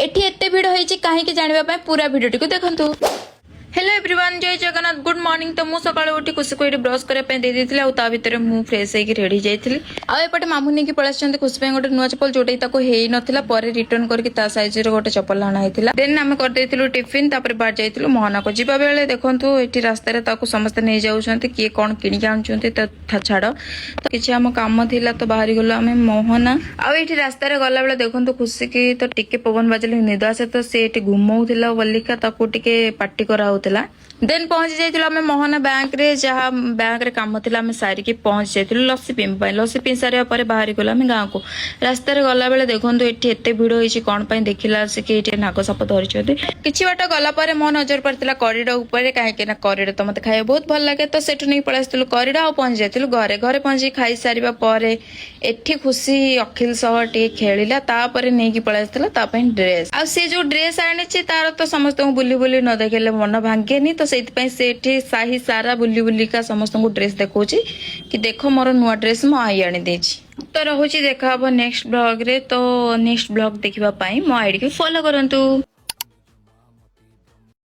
एठी एते भिड़ होईची काहेकि जानिबा पय पूरा वीडियो टिको देखंतु। हेलो एवरीवन, जय जगन्नाथ, गुड मॉर्निंग। तो मुझे सकाଳେ उठी खुशी को ब्रश करने दे देती आ ता भितर मु फ्रेश होकर रेडी जाइली। आउटे मामू नहीं पलि खुशी गोटे नुआ चप्पल जोटा होता पर रिटर्न करके साइज गोटे चप्पल आना होता। देन आम करदेलु टिफिन तापर बाहर जाइलु मोहना को जीवा बेले देखु ये रास्तार समस्ते नहीं जाऊँ किए कौन किणिक आनुंट तो छाड़ तो किसी आम कम थी तो बाहरी गलु आम मोहना आठ रास्तार गला बेले देखु खुशी की तो टिके पवन बाजिले निद आसे तो सी घुमाऊला बोलिका टे पार्टी करा देन पहुंची जाइए आम मोहना बैंक रे जहाँ बैंक रे काम थिला आम सारिकी पहुंची जाइलु लस्सी पी लस्सी पी सारे पर बाहरी गलु आम गाँव को रास्तार गला बेले देखु ये एत भिड़ होती कौन देखला से नाग साप धरी किसी बाट गला मो नजर पड़ता करिडर उपर कहीं करिडर तो मत खाया बहुत भल लगे तो सेठू नहीं पलि आसलु करिडर आ पहुंची जाइलु घरे घरे पहुंची खाई सारिबा परे एठी खुशी अखिल सह टे खेलिला तापर नहीं पलि आसला ड्रेस आ से जो ड्रेस आनी तार तो समस्त बुली बुली न देखेले मन भांगेनी तो से साही सारा बुली बुलिका समस्त ड्रेस देखा कि देख मोर नुआ ड्रेस मो आई आनी देछि। तो रहुछि देखा नेक्स्ट ब्लॉग रे। तो नेक्स्ट ब्लॉग देखिबा पई मो आईडी को फॉलो करंतु।